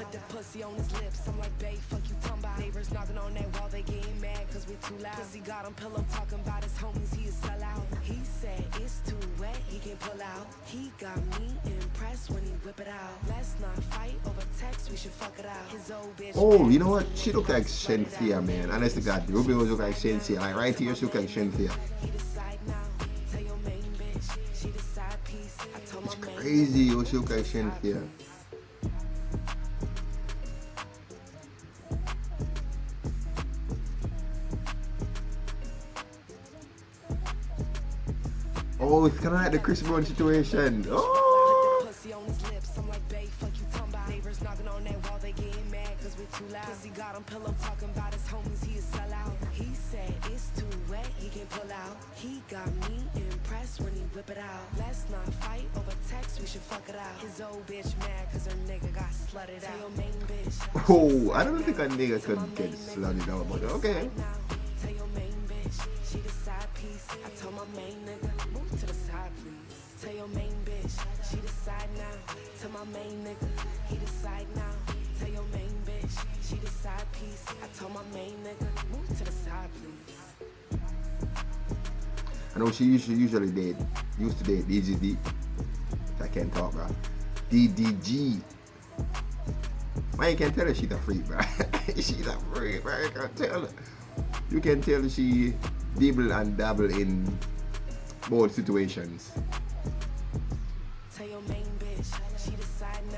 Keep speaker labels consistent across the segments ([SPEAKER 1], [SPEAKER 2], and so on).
[SPEAKER 1] Put the pussy on his lips, I'm like, babe, fuck you talking about. Neighbors knocking on that wall, they getting mad cause we too loud. Pussy got him pillow talking about his homies, he a sellout. He said it's too wet, he can pull out. He got me impressed when he whip it out. Let's not fight over text, we should fuck it out. His old bitch.
[SPEAKER 2] Oh, you know what? She look like Shensia, man. Honest to God, Ruby was look like Shensia. Like right here, she look like Shensia. It's crazy, oh, she look like Shensia. Oh, it's kind of like the Chris Brown situation. Oh!
[SPEAKER 1] Pussy on his lips, I'm like, babe, fuck you talking about. Neighbors knocking on that wall, they getting mad cause we too loud. Pussy got him pillow talking about his homies, he a sellout. He said it's too wet, he can pull out. He got me impressed when he whip it out. Let's not fight over text, we should fuck it out. His old bitch mad cause her nigga got slutted out. Tell your main bitch.
[SPEAKER 2] Oh, I don't think a nigga could get slutted out, but okay.
[SPEAKER 1] Tell your main bitch, she the side piece. I told my main nigga, move to the side please. Tell your main bitch, she the side now. Tell my main nigga, he the side now. Tell your main bitch, she the side piece. I told my main nigga, move to the side please.
[SPEAKER 2] I know she used to date DGD. I can't talk, bro. DDG. Man, you can tell her she's a freak, bro. She's a freak, bro. You can tell her. You can tell she dibble and dabble in both situations.
[SPEAKER 1] Tell your main bitch, she the side now.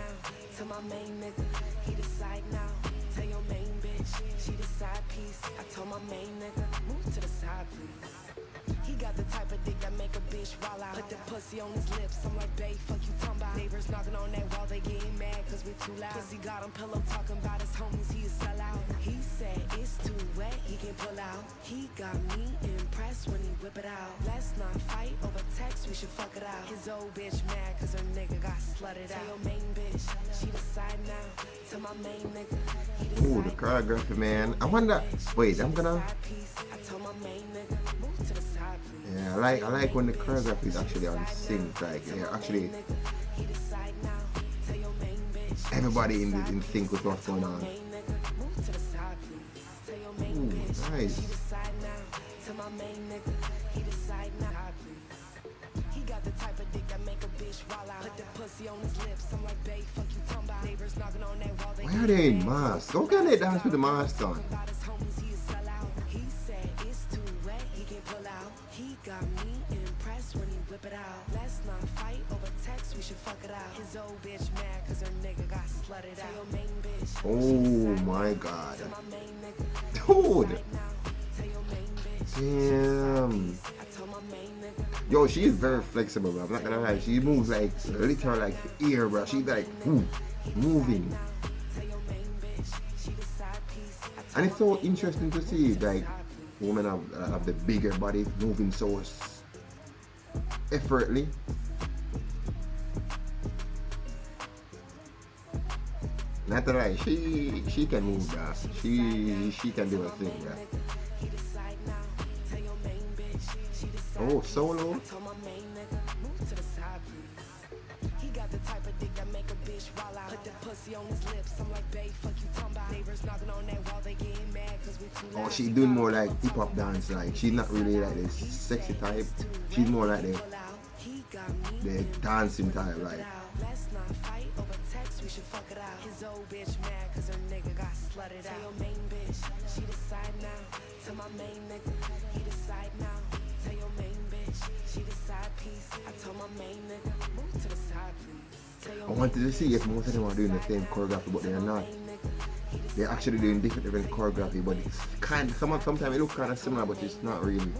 [SPEAKER 1] Tell my main nigga, he the side now. Tell your main bitch, she the side piece. I told my main nigga, move to the side please. He got the type of dick that make a bitch wild out. Put the pussy on his lips, I'm like, babe, fuck you talking about. Neighbors knocking on that wall, they getting mad cause we too loud. Pussy got him pillow talking about his homies, he a sellout. He said it's too wet, he can pull out. He got me impressed when he whip it out. Let's not fight over text, we should fuck it out. His old bitch mad cause her nigga got slutted out. Tell your main bitch, she the side now. Tell my main nigga, he the
[SPEAKER 2] Ooh, the choreography, man. I wonder. Wait, I'm gonna.
[SPEAKER 1] I told my main nigga, move to the side please.
[SPEAKER 2] Yeah, I like when the choreography is actually on sync. Like, yeah, actually, everybody in sync with what's going on. Ooh, nice.
[SPEAKER 1] He got the type of dick that make a bitch wild out. Put the pussy on his lips, I'm like, babe, fuck you talking about. Neighbors knocking on that wall,
[SPEAKER 2] Why are they in masks? How can they dance with the mask on?
[SPEAKER 1] He said it's too wet, he can pull out. He got me impressed when he whip it out. Let's not fight over text, we should fuck it out. His old bitch mad cause her nigga got slutted out. Tell your main bitch.
[SPEAKER 2] Oh my god. Dude. Damn. Yo, she is very flexible, bro. I'm not gonna lie. She moves like literally like air, bro. She's like moving. And it's so interesting to see like women of the bigger body moving so effortlessly. Not to lie, she can move, bro. She can do her thing, bro. Oh, solo. He got the type of dick that make a bitch wild out. Put the pussy on his lips, I'm like, babe, fuck you talking about. Neighbors knocking on that wall, they getting mad cause we too loud. Oh, she's doing more like hip hop dance, like she's not really like this sexy type. She's more like the dancing type, like. Let's not fight over text, we should fuck it out. His old bitch mad cause her nigga got slutted out. Tell your main bitch, she the side now. Tell my main nigga, he the side now. Tell your main bitch, she the side piece. I told my main nigga, move to the side please. I wanted to see if most of them are doing the same choreography, but they are not. They're actually doing different choreography, but it's kind of, sometimes it looks kind of similar, but it's not really.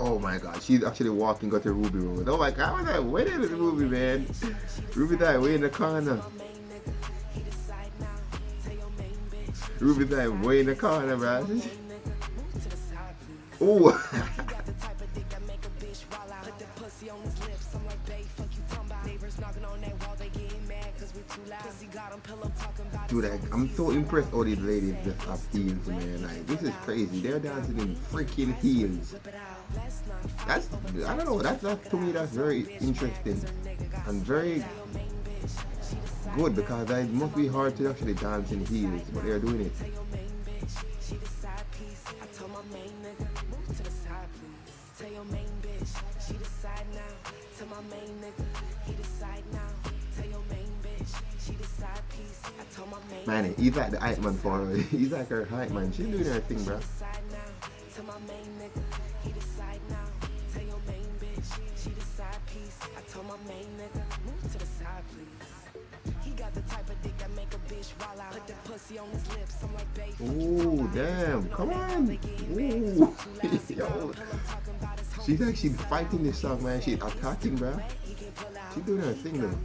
[SPEAKER 2] Oh my god, she's actually walking got to Ruby Road. Oh my god, I was like, where is Ruby, man? Ruby that way in the corner. Ruby that way in the corner, bro. Oh. Dude, like, I'm so impressed how these ladies just have heels, man. Like, this is crazy. They're dancing in freaking heels. That's, I don't know, to me, that's very interesting and very good, because it must be hard to actually dance in heels, but they're doing it. Man, he's like the hype man for her. He's like her hype man. She's doing her thing, bro. Oh, damn. Come on. Ooh. Yo. She's actually fighting this song, man. She's attacking, bro. She's doing her thing, though.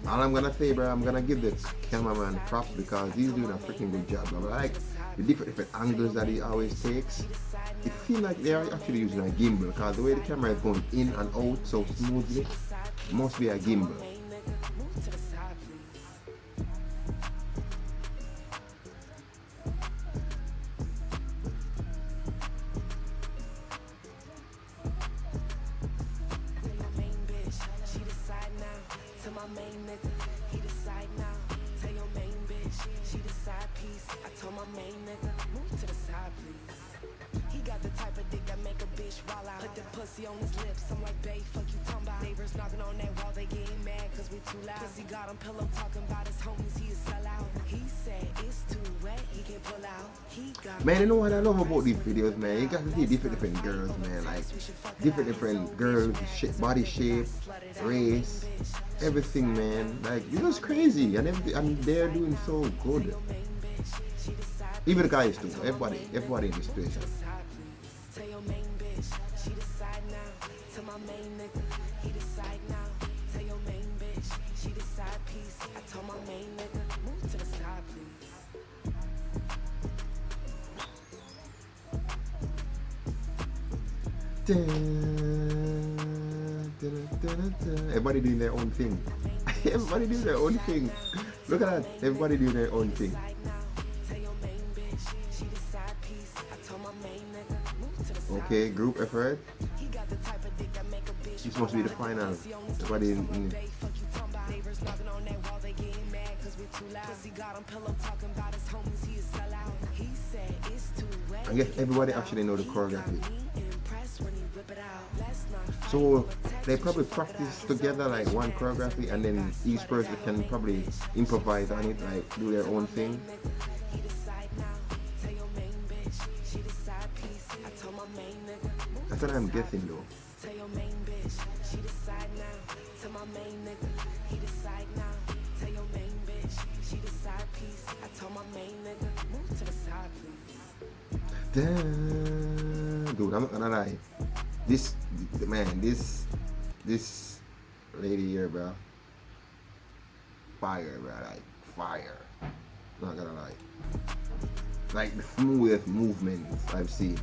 [SPEAKER 2] All I'm gonna say, bro, I'm gonna give the cameraman props because he's doing a freaking good job, bro. I like the different angles that he always takes. It feels like they are actually using a gimbal, because the way the camera is going in and out so smoothly, it must be a gimbal. Man, you know what I love about these videos, man? You got to see different girls, man. Like, different girls, body shape, race, everything, man. Like, it was crazy. And they're doing so good. Even the guys too. Everybody in this place. Everybody doing their own thing. Everybody doing their own thing. Look at that. Everybody doing their own thing. Okay, group effort. This must be the final. Everybody in. I guess everybody actually know the choreography. So they probably practice together like one choreography, and then each person can probably improvise on it, like do their own thing. That's what I'm guessing though. Damn, dude, I'm not gonna lie. This lady here, bro. Fire, bro. Like fire. Not gonna lie. Like the smoothest movements I've seen.